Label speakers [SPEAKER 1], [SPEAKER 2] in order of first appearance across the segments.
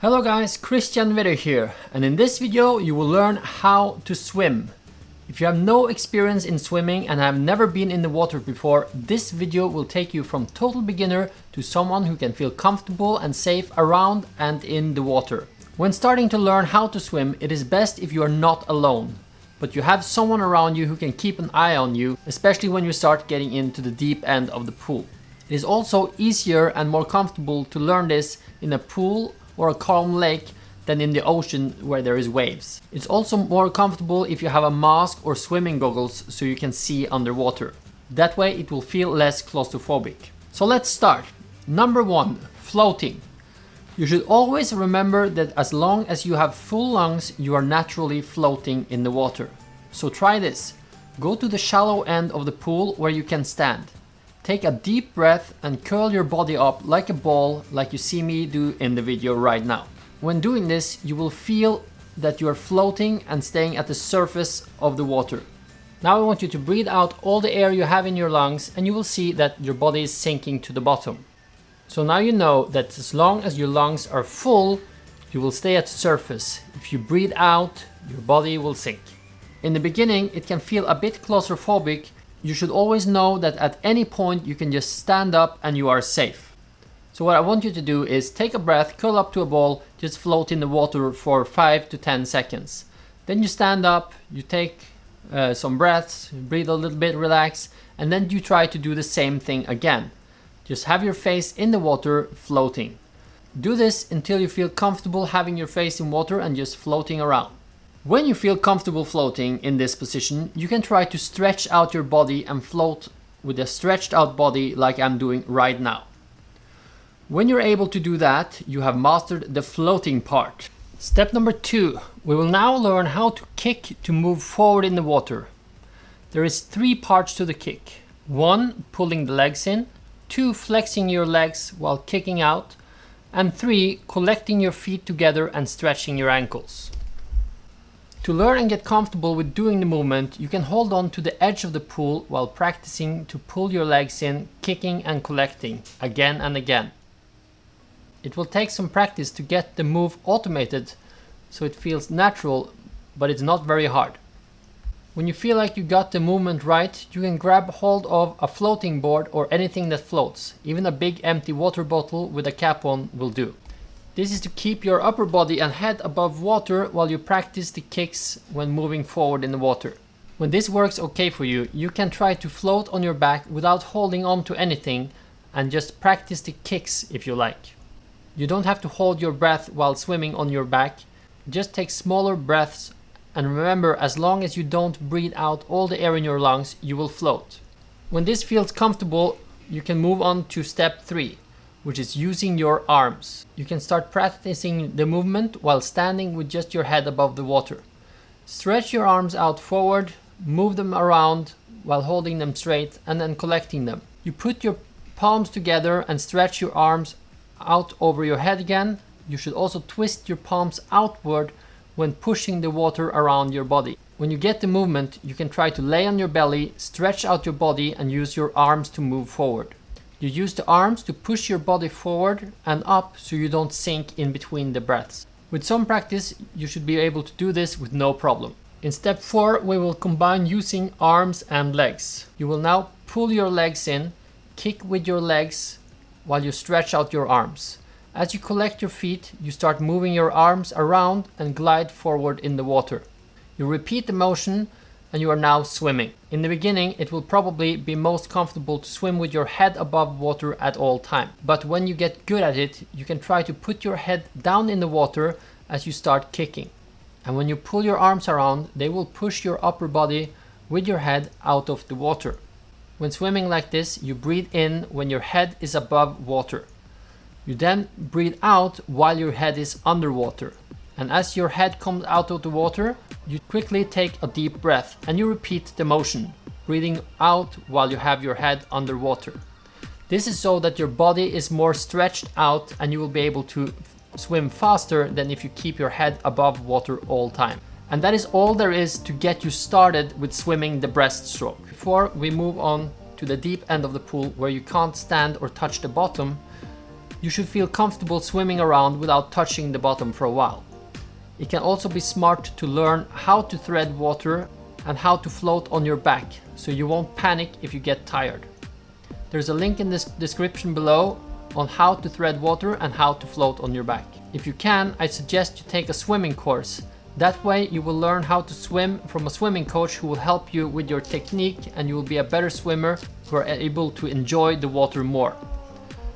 [SPEAKER 1] Hello guys, Christian Vedder here, and in this video you will learn how to swim. If you have no experience in swimming and have never been in the water before, this video will take you from total beginner to someone who can feel comfortable and safe around and in the water. When starting to learn how to swim, it is best if you are not alone, but you have someone around you who can keep an eye on you, especially when you start getting into the deep end of the pool. It is also easier and more comfortable to learn this in a pool or a calm lake than in the ocean where there is waves. It's also more comfortable if you have a mask or swimming goggles so you can see underwater. That way it will feel less claustrophobic. So let's start. Number 1, floating. You should always remember that as long as you have full lungs, you are naturally floating in the water. So try this. Go to the shallow end of the pool where you can stand. Take a deep breath and curl your body up like a ball, like you see me do in the video right now. When doing this, you will feel that you are floating and staying at the surface of the water. Now I want you to breathe out all the air you have in your lungs, and you will see that your body is sinking to the bottom. So now you know that as long as your lungs are full, you will stay at the surface. If you breathe out, your body will sink. In the beginning, it can feel a bit claustrophobic. You should always know that at any point you can just stand up and you are safe. So what I want you to do is take a breath, curl up to a ball, just float in the water for 5 to 10 seconds. Then you stand up, you take some breaths, breathe a little bit, relax, and then you try to do the same thing again. Just have your face in the water floating. Do this until you feel comfortable having your face in water and just floating around. When you feel comfortable floating in this position, you can try to stretch out your body and float with a stretched out body like I'm doing right now. When you're able to do that, you have mastered the floating part. Step number 2, we will now learn how to kick to move forward in the water. There is 3 parts to the kick. 1, pulling the legs in, 2, flexing your legs while kicking out, and 3, collecting your feet together and stretching your ankles. To learn and get comfortable with doing the movement, you can hold on to the edge of the pool while practicing to pull your legs in, kicking and collecting again and again. It will take some practice to get the move automated so it feels natural, but it's not very hard. When you feel like you got the movement right, you can grab hold of a floating board or anything that floats. Even a big empty water bottle with a cap on will do. This is to keep your upper body and head above water while you practice the kicks when moving forward in the water. When this works okay for you, you can try to float on your back without holding on to anything and just practice the kicks if you like. You don't have to hold your breath while swimming on your back. Just take smaller breaths, and remember, as long as you don't breathe out all the air in your lungs, you will float. When this feels comfortable, you can move on to step 3. Which is using your arms. You can start practicing the movement while standing with just your head above the water. Stretch your arms out forward, move them around while holding them straight and then collecting them. You put your palms together and stretch your arms out over your head again. You should also twist your palms outward when pushing the water around your body. When you get the movement, you can try to lay on your belly, stretch out your body and use your arms to move forward. You use the arms to push your body forward and up so you don't sink in between the breaths. With some practice, you should be able to do this with no problem. In step 4, we will combine using arms and legs. You will now pull your legs in, kick with your legs while you stretch out your arms. As you collect your feet, you start moving your arms around and glide forward in the water. You repeat the motion and you are now swimming. In the beginning, it will probably be most comfortable to swim with your head above water at all time. But when you get good at it, you can try to put your head down in the water as you start kicking. And when you pull your arms around, they will push your upper body with your head out of the water. When swimming like this, you breathe in when your head is above water. You then breathe out while your head is underwater. And as your head comes out of the water, you quickly take a deep breath and you repeat the motion, breathing out while you have your head underwater. This is so that your body is more stretched out and you will be able to swim faster than if you keep your head above water all time. And that is all there is to get you started with swimming the breaststroke. Before we move on to the deep end of the pool where you can't stand or touch the bottom, You should feel comfortable swimming around without touching the bottom for a while. It can also be smart to learn how to tread water and how to float on your back, so you won't panic if you get tired. There's a link in this description below on how to tread water and how to float on your back. If you can, I suggest you take a swimming course. That way you will learn how to swim from a swimming coach who will help you with your technique, and you will be a better swimmer who are able to enjoy the water more.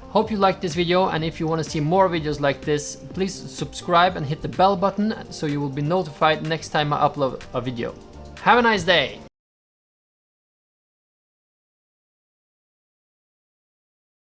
[SPEAKER 1] Hope you liked this video, and if you want to see more videos like this, please subscribe and hit the bell button so you will be notified next time I upload a video. Have a nice day!